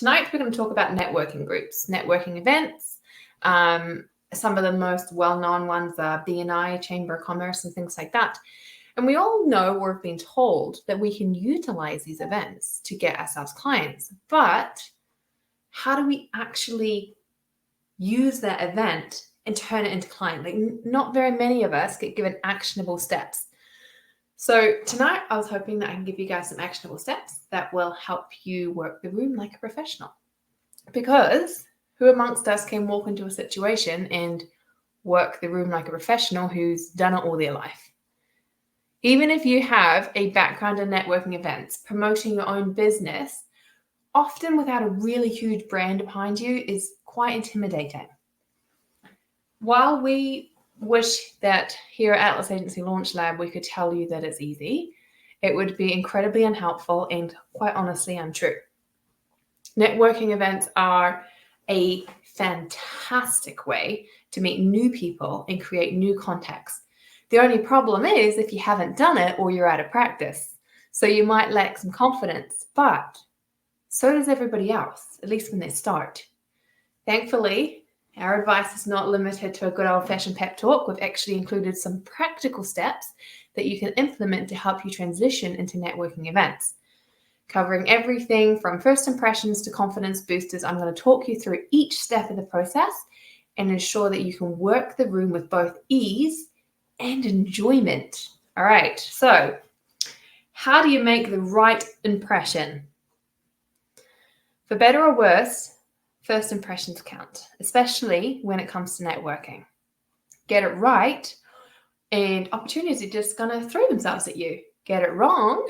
tonight we're going to talk about networking groups, networking events. Some of the most well-known ones are BNI, Chamber of Commerce, and things like that. And we all know or have been told that we can utilize these events to get ourselves clients. But how do we actually use that event and turn it into client? Like, not very many of us get given actionable steps. So tonight I was hoping that I can give you guys some actionable steps that will help you work the room like a professional. Because who amongst us can walk into a situation and work the room like a professional who's done it all their life? Even if you have a background in networking events, promoting your own business, often without a really huge brand behind you, is quite intimidating. While we wish that here at Atlas Agency Launch Lab we could tell you that it's easy, it would be incredibly unhelpful and quite honestly untrue. Networking events are a fantastic way to meet new people and create new contacts. The only problem is if you haven't done it or you're out of practice. So you might lack some confidence, but so does everybody else, at least when they start. Thankfully, our advice is not limited to a good old-fashioned pep talk. We've actually included some practical steps that you can implement to help you transition into networking events. Covering everything from first impressions to confidence boosters, I'm going to talk you through each step of the process and ensure that you can work the room with both ease and enjoyment. All right, so how do you make the right impression? For better or worse, first impressions count, especially when it comes to networking. Get it right, and opportunities are just going to throw themselves at you. Get it wrong,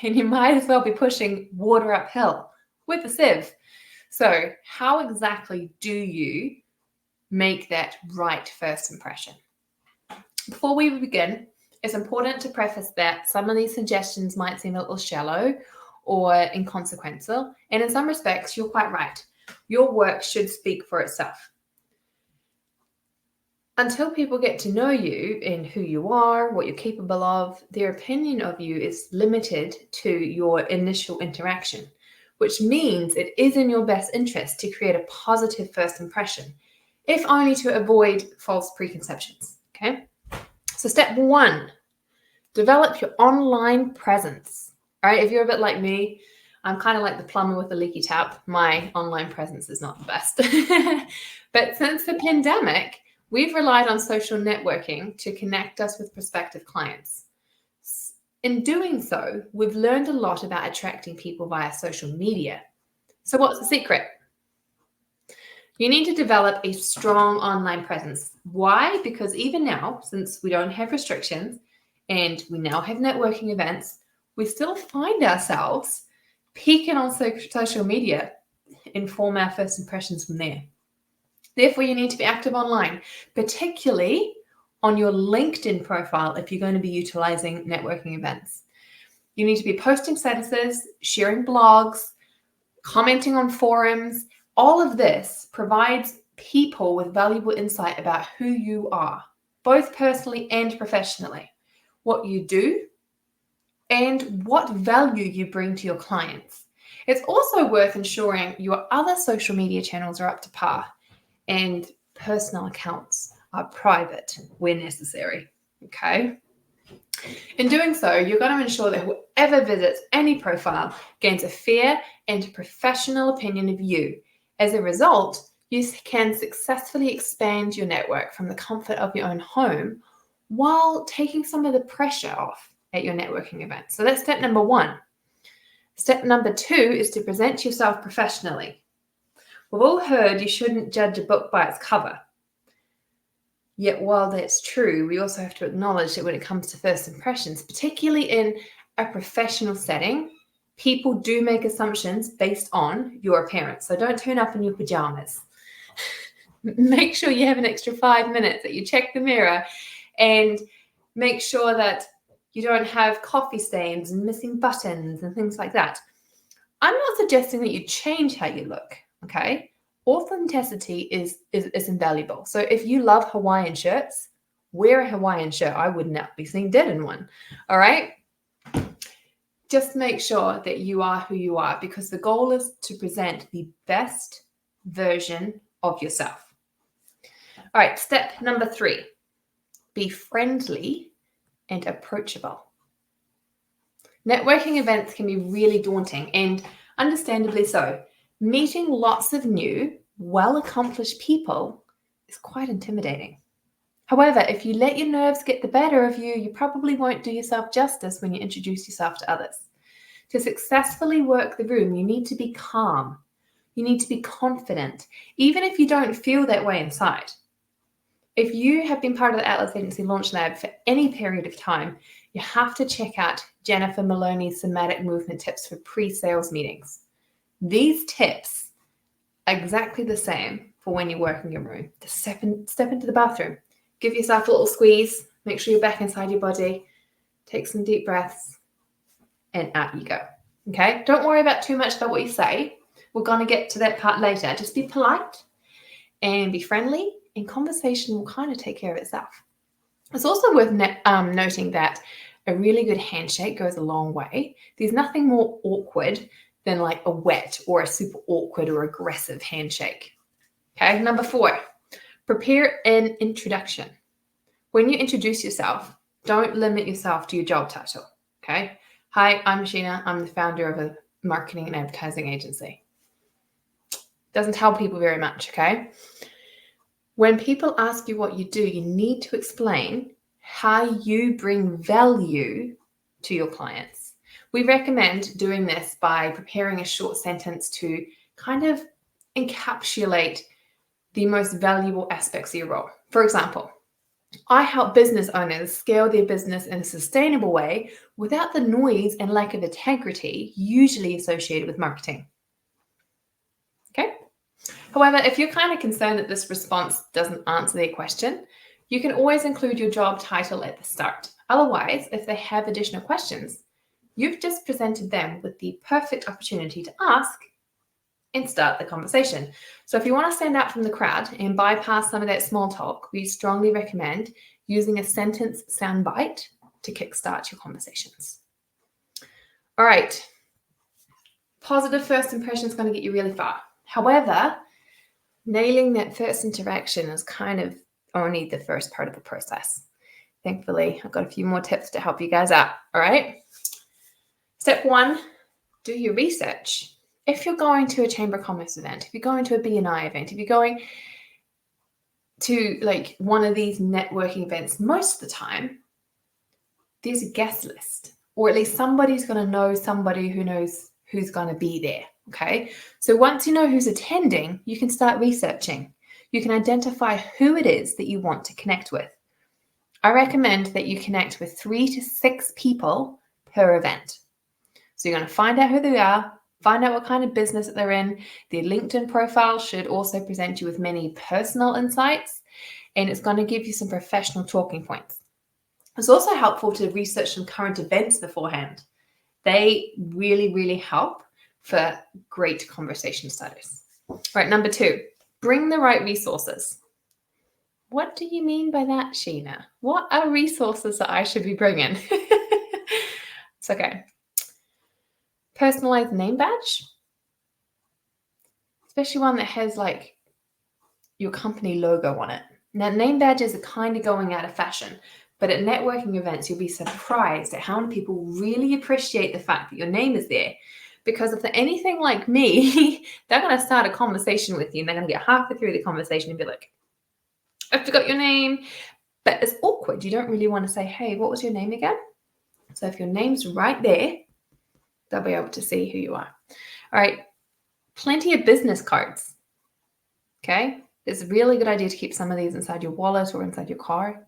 and you might as well be pushing water uphill with a sieve. So how exactly do you make that right first impression? Before we begin, it's important to preface that some of these suggestions might seem a little shallow or inconsequential, and in some respects, you're quite right. Your work should speak for itself. Until people get to know you and who you are, what you're capable of, their opinion of you is limited to your initial interaction, which means it is in your best interest to create a positive first impression, if only to avoid false preconceptions, okay? So step one, develop your online presence. All right, if you're a bit like me, I'm kind of like the plumber with the leaky tap. My online presence is not the best. But since the pandemic, we've relied on social networking to connect us with prospective clients. In doing so, we've learned a lot about attracting people via social media. So what's the secret? You need to develop a strong online presence. Why? Because even now, since we don't have restrictions and we now have networking events, we still find ourselves peeking on social media and form our first impressions from there. Therefore, you need to be active online, particularly on your LinkedIn profile if you're going to be utilizing networking events. You need to be posting statuses, sharing blogs, commenting on forums. All of this provides people with valuable insight about who you are, both personally and professionally, what you do, and what value you bring to your clients. It's also worth ensuring your other social media channels are up to par and personal accounts are private where necessary, okay? In doing so, you're going to ensure that whoever visits any profile gains a fair and professional opinion of you. As a result, you can successfully expand your network from the comfort of your own home while taking some of the pressure off at your networking event. So that's step number one. Step number two is to present yourself professionally. We've all heard you shouldn't judge a book by its cover. Yet while that's true, we also have to acknowledge that when it comes to first impressions, particularly in a professional setting, people do make assumptions based on your appearance. So don't turn up in your pajamas. Make sure you have an extra 5 minutes that you check the mirror and make sure that you don't have coffee stains and missing buttons and things like that. I'm not suggesting that you change how you look, okay? Authenticity is invaluable. So if you love Hawaiian shirts, wear a Hawaiian shirt. I would not be seen dead in one, all right? just make sure that you are who you are, because the goal is to present the best version of yourself. All right, step number 3, be friendly and approachable. Networking events can be really daunting, and understandably so. Meeting lots of new, well-accomplished people is quite intimidating. However, if you let your nerves get the better of you, you probably won't do yourself justice when you introduce yourself to others. To successfully work the room, you need to be calm. You need to be confident, even if you don't feel that way inside. If you have been part of the Atlas Agency Launch Lab for any period of time, you have to check out Jennifer Maloney's somatic movement tips for pre-sales meetings. These tips are exactly the same for when you work in your room. Just step into the bathroom, give yourself a little squeeze, make sure you're back inside your body, take some deep breaths, and out you go. Okay? Don't worry about too much about what you say. We're going to get to that part later. Just be polite and be friendly, and conversation will kind of take care of itself. It's also worth noting that a really good handshake goes a long way. There's nothing more awkward than like a wet or a super awkward or aggressive handshake. Okay, number 4, prepare an introduction. When you introduce yourself, don't limit yourself to your job title. Okay, hi, I'm Sheena. I'm the founder of a marketing and advertising agency. Doesn't tell people very much, okay? When people ask you what you do, you need to explain how you bring value to your clients. We recommend doing this by preparing a short sentence to kind of encapsulate the most valuable aspects of your role. For example, I help business owners scale their business in a sustainable way without the noise and lack of integrity usually associated with marketing. Okay? However, if you're kind of concerned that this response doesn't answer their question, you can always include your job title at the start. Otherwise, if they have additional questions, you've just presented them with the perfect opportunity to ask and start the conversation. So if you want to stand out from the crowd and bypass some of that small talk, we strongly recommend using a sentence soundbite to kickstart your conversations. All right. Positive first impression is going to get you really far. However, nailing that first interaction is kind of only the first part of the process. Thankfully, I've got a few more tips to help you guys out. All right. Step 1, do your research. If you're going to a Chamber of Commerce event, if you're going to a BNI event, if you're going to like one of these networking events, most of the time, there's a guest list, or at least somebody's going to know somebody who knows who's going to be there. Okay. So once you know who's attending, you can start researching. You can identify who it is that you want to connect with. I recommend that you connect with 3 to 6 people per event. So you're going to find out who they are, find out what kind of business that they're in. Their LinkedIn profile should also present you with many personal insights, and it's going to give you some professional talking points. It's also helpful to research some current events beforehand. They really, really help for great conversation starters. All right, number 2, bring the right resources. What do you mean by that, Sheena? What are resources that I should be bringing? It's okay. Personalized name badge, especially one that has like your company logo on it. Now, name badges are kind of going out of fashion, but at networking events, you'll be surprised at how many people really appreciate the fact that your name is there. Because if they're anything like me, they're going to start a conversation with you and they're going to get halfway through the conversation and be like, I forgot your name. But it's awkward. You don't really want to say, hey, what was your name again? So if your name's right there, they'll be able to see who you are. All right. Plenty of business cards. Okay. It's a really good idea to keep some of these inside your wallet or inside your car.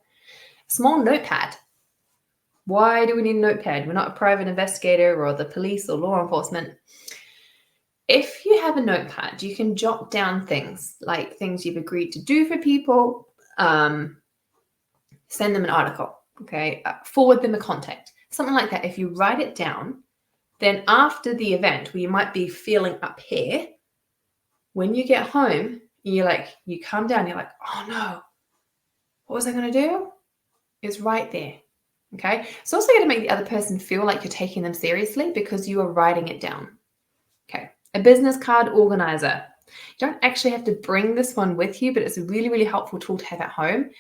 Small notepad. Why do we need a notepad? We're not a private investigator or the police or law enforcement. If you have a notepad, you can jot down things like things you've agreed to do for people, send them an article, okay, forward them a contact, something like that. If you write it down, then after the event where you might be feeling up here, when you get home, you come down, you're like, oh no, what was I going to do? It's right there. Okay. It's also going to make the other person feel like you're taking them seriously because you are writing it down. Okay. A business card organizer. You don't actually have to bring this one with you, but it's a really, really helpful tool to have at home.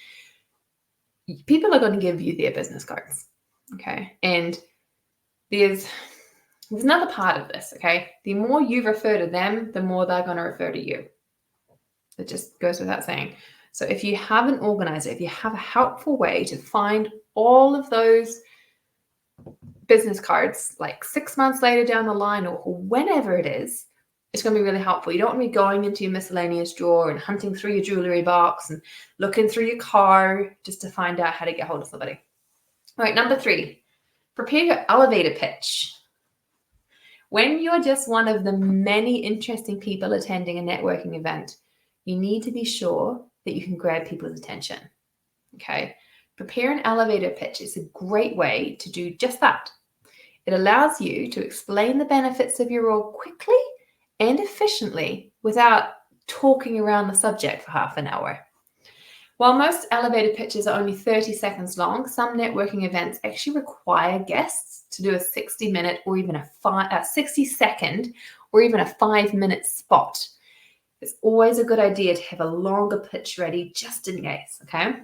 People are going to give you their business cards. Okay. And there's another part of this. Okay. The more you refer to them, the more they're going to refer to you. It just goes without saying. So if you have an organizer, if you have a helpful way to find all of those business cards, like 6 months later down the line or whenever it is, it's going to be really helpful. You don't want to be going into your miscellaneous drawer and hunting through your jewelry box and looking through your car just to find out how to get hold of somebody. All right, number 3, prepare your elevator pitch. When you're just one of the many interesting people attending a networking event, you need to be sure that you can grab people's attention. Okay. Prepare an elevator pitch. It's a great way to do just that. It allows you to explain the benefits of your role quickly and efficiently without talking around the subject for half an hour. While most elevator pitches are only 30 seconds long, some networking events actually require guests to do a 60-minute or even a 60-second or even a 5-minute spot. It's always a good idea to have a longer pitch ready just in case, okay?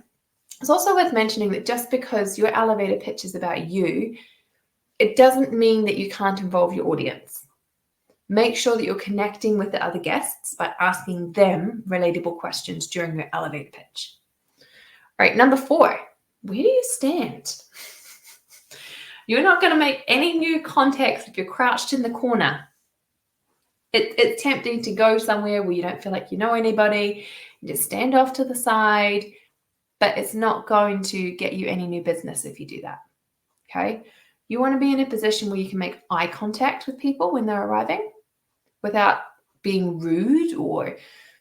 It's also worth mentioning that just because your elevator pitch is about you, it doesn't mean that you can't involve your audience. Make sure that you're connecting with the other guests by asking them relatable questions during your elevator pitch. All right, number 4, where do you stand? You're not going to make any new contacts if you're crouched in the corner. It's tempting to go somewhere where you don't feel like you know anybody, you just stand off to the side, but it's not going to get you any new business if you do that, okay? You want to be in a position where you can make eye contact with people when they're arriving without being rude or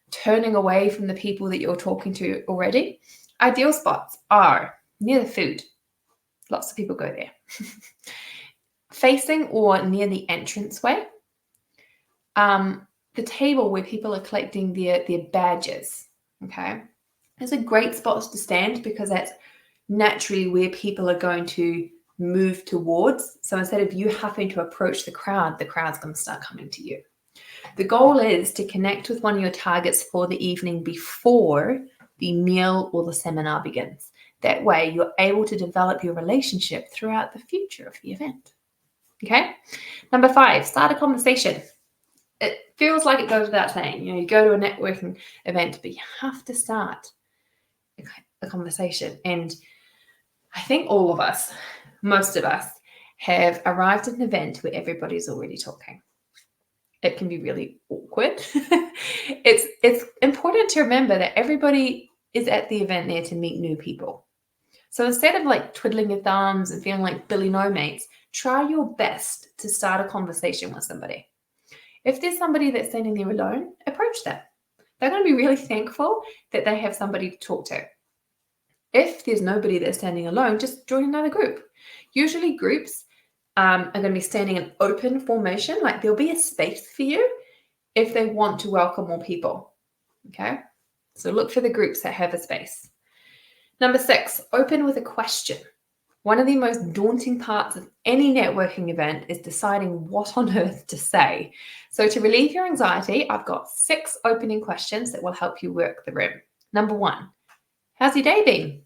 turning away from the people that you're talking to already. Ideal spots are near the food. Lots of people go there. Facing or near the entranceway. The table where people are collecting their badges, okay? It's a great spot to stand because that's naturally where people are going to move towards. So instead of you having to approach the crowd's going to start coming to you. The goal is to connect with one of your targets for the evening before the meal or the seminar begins. That way you're able to develop your relationship throughout the future of the event. Okay? Number 5, start a conversation. It feels like it goes without saying. You go to a networking event, but you have to start a conversation. And I think all of us, most of us, have arrived at an event where everybody's already talking. It can be really awkward. It's important to remember that everybody is at the event there to meet new people. So instead of like twiddling your thumbs and feeling like Billy No Mates, try your best to start a conversation with somebody. If there's somebody that's standing there alone, approach them. They're going to be really thankful that they have somebody to talk to. If there's nobody that's standing alone, just join another group. Usually groups are going to be standing in open formation, like there'll be a space for you if they want to welcome more people. Okay, so look for the groups that have a space. Number 6, open with a question. One of the most daunting parts of any networking event is deciding what on earth to say. So to relieve your anxiety, I've got 6 opening questions that will help you work the room. Number 1, how's your day been?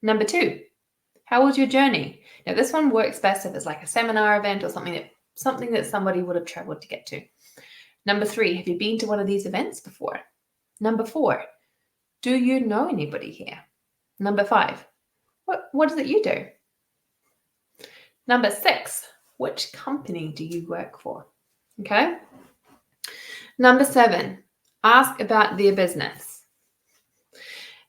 Number 2, how was your journey? Now this one works best if it's like a seminar event or something that somebody would have traveled to get to. Number 3, have you been to one of these events before? Number 4, do you know anybody here? Number 5, what is it you do? Number 6, which company do you work for? Okay. Number 7, ask about their business.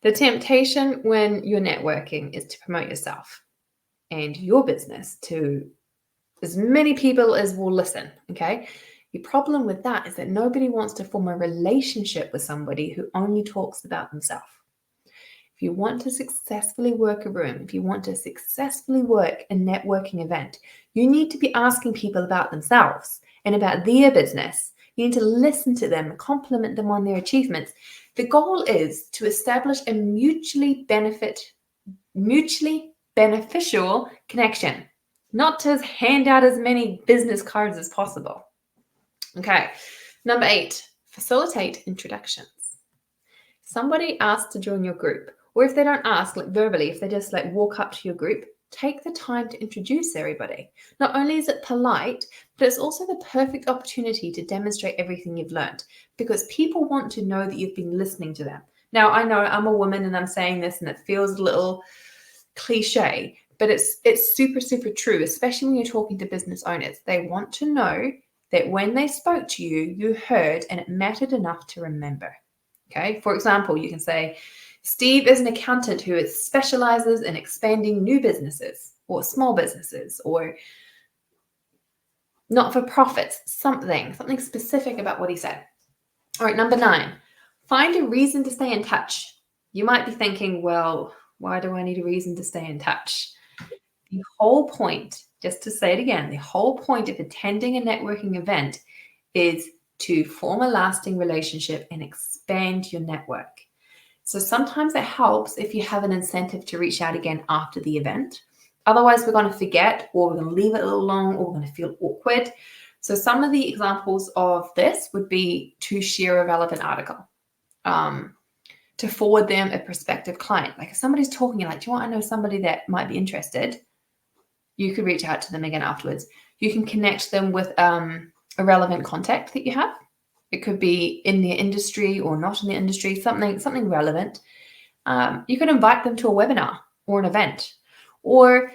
The temptation when you're networking is to promote yourself and your business to as many people as will listen, okay? The problem with that is that nobody wants to form a relationship with somebody who only talks about themselves. If you want to successfully work a room, if you want to successfully work a networking event, you need to be asking people about themselves and about their business. You need to listen to them, compliment them on their achievements. The goal is to establish a mutually beneficial connection, not to hand out as many business cards as possible. Okay, number 8, facilitate introductions. Somebody asks to join your group, or if they don't ask, like verbally, if they just like walk up to your group, take the time to introduce everybody. Not only is it polite, but it's also the perfect opportunity to demonstrate everything you've learned, because people want to know that you've been listening to them. Now, I know I'm a woman and I'm saying this and it feels a little cliche, but it's super, super true, especially when you're talking to business owners. They want to know that when they spoke to you, you heard and it mattered enough to remember. Okay, for example, you can say, Steve is an accountant who specializes in expanding new businesses or small businesses or not-for-profits, something specific about what he said. All right, number 9, find a reason to stay in touch. You might be thinking, well, why do I need a reason to stay in touch? The whole point, just to say it again, the whole point of attending a networking event is to form a lasting relationship and expand your network. So sometimes it helps if you have an incentive to reach out again after the event. Otherwise, we're going to forget, or we're going to leave it a little long, or we're going to feel awkward. So some of the examples of this would be to share a relevant article, to forward them a prospective client. Like if somebody's talking, you're like, do you want to know somebody that might be interested? You could reach out to them again afterwards. You can connect them with a relevant contact that you have. It could be in their industry or not in the industry, something relevant. You could invite them to a webinar or an event. Or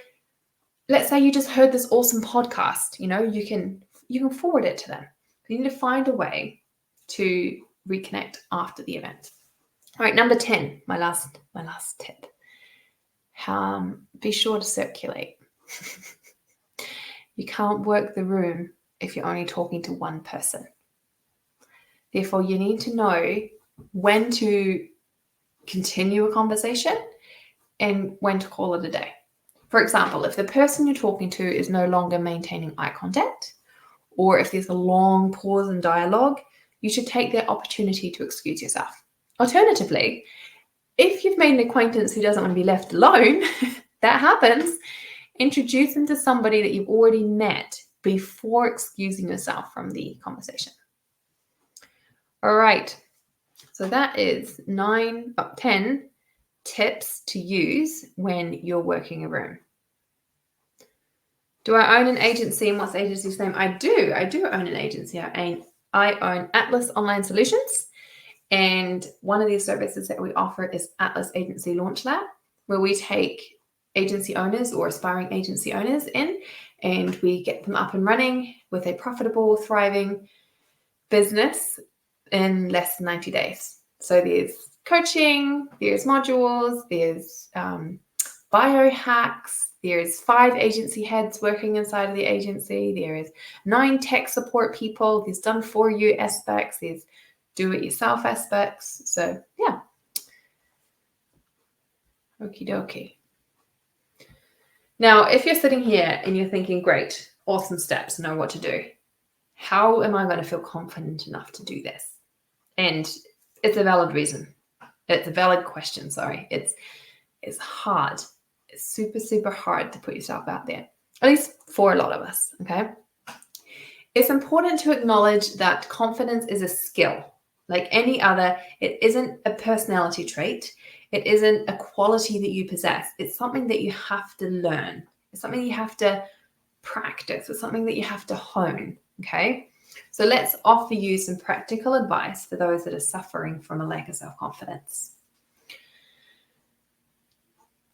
let's say you just heard this awesome podcast, you can forward it to them. You need to find a way to reconnect after the event. All right, number 10, my last tip. Be sure to circulate. You can't work the room if you're only talking to one person. Therefore, you need to know when to continue a conversation and when to call it a day. For example, if the person you're talking to is no longer maintaining eye contact, or if there's a long pause in dialogue, you should take that opportunity to excuse yourself. Alternatively, if you've made an acquaintance who doesn't want to be left alone, that happens, introduce them to somebody that you've already met before excusing yourself from the conversation. All right, so that is 10 tips to use when you're working a room. Do I own an agency, and what's the agency's name? I do own an agency. I own Atlas Online Solutions, and one of these services that we offer is Atlas Agency Launch Lab, where we take agency owners or aspiring agency owners in, and we get them up and running with a profitable, thriving business in less than 90 days. So there's coaching, there's modules, there's biohacks, there's 5 agency heads working inside of the agency, there is 9 tech support people, there's done for you aspects, there's do it yourself aspects. So yeah. Okie dokie. Now, if you're sitting here and you're thinking, great, awesome steps, know what to do. How am I going to feel confident enough to do this? And it's a valid reason. It's a valid question, sorry. It's hard. It's super, super hard to put yourself out there, at least for a lot of us, okay? It's important to acknowledge that confidence is a skill. Like any other, it isn't a personality trait. It isn't a quality that you possess. It's something that you have to learn. It's something you have to practice. It's something that you have to hone, okay? So let's offer you some practical advice for those that are suffering from a lack of self-confidence.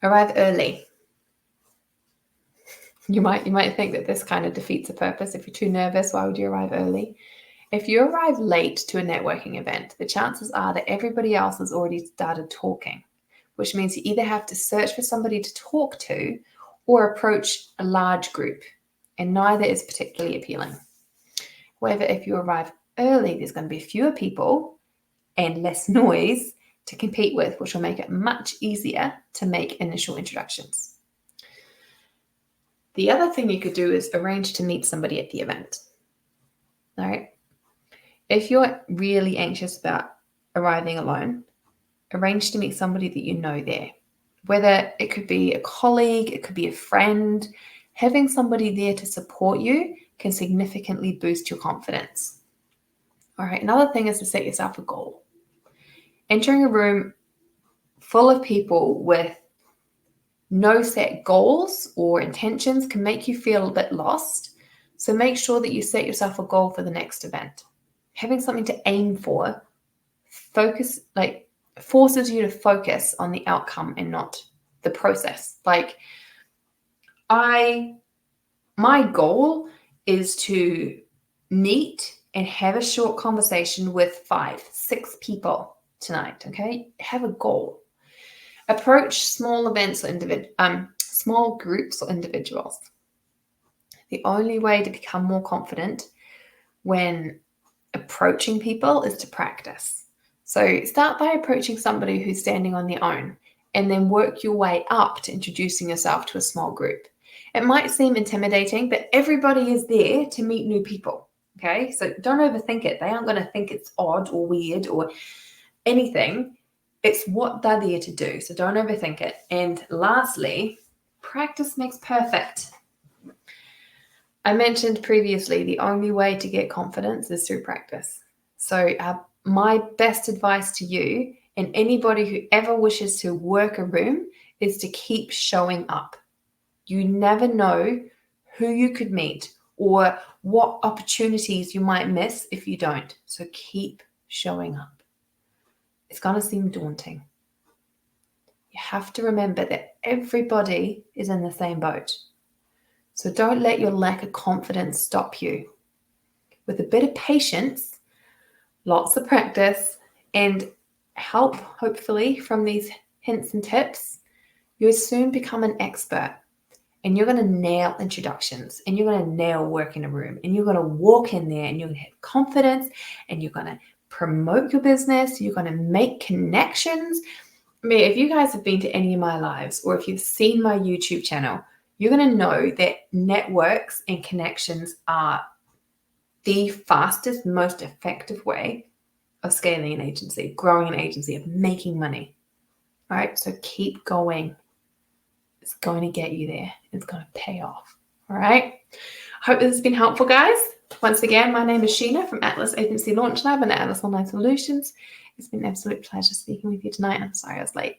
Arrive early. You might think that this kind of defeats the purpose. If you're too nervous, why would you arrive early? If you arrive late to a networking event, the chances are that everybody else has already started talking, which means you either have to search for somebody to talk to or approach a large group, and neither is particularly appealing. However, if you arrive early, there's going to be fewer people and less noise to compete with, which will make it much easier to make initial introductions. The other thing you could do is arrange to meet somebody at the event. All right. If you're really anxious about arriving alone, arrange to meet somebody that you know there. Whether it could be a colleague, it could be a friend, having somebody there to support you can significantly boost your confidence. All right, another thing is to set yourself a goal. Entering a room full of people with no set goals or intentions can make you feel a bit lost. So make sure that you set yourself a goal for the next event. Having something to aim for forces you to focus on the outcome and not the process. My goal is to meet and have a short conversation with 5-6 people tonight. Okay, have a goal. Approach small events or small groups or individuals. The only way to become more confident when approaching people is to practice. So start by approaching somebody who's standing on their own, and then work your way up to introducing yourself to a small group. It might seem intimidating, but everybody is there to meet new people. Okay, so don't overthink it. They aren't going to think it's odd or weird or anything. It's what they're there to do. So don't overthink it. And lastly, practice makes perfect. I mentioned previously, the only way to get confidence is through practice. So my best advice to you and anybody who ever wishes to work a room is to keep showing up. You never know who you could meet or what opportunities you might miss if you don't. So keep showing up. It's going to seem daunting. You have to remember that everybody is in the same boat. So don't let your lack of confidence stop you. With a bit of patience, lots of practice, and help, hopefully, from these hints and tips, you'll soon become an expert. And you're going to nail introductions, and you're going to nail work in a room, and you're going to walk in there and you're going to have confidence, and you're going to promote your business. You're going to make connections. I mean, if you guys have been to any of my lives, or if you've seen my YouTube channel, you're going to know that networks and connections are the fastest, most effective way of scaling an agency, growing an agency, of making money. All right, so keep going. It's going to get you there. It's going to pay off. All right. Hope this has been helpful, guys. Once again, my name is Sheena from Atlas Agency Launch Lab and Atlas Online Solutions. It's been an absolute pleasure speaking with you tonight. I'm sorry I was late.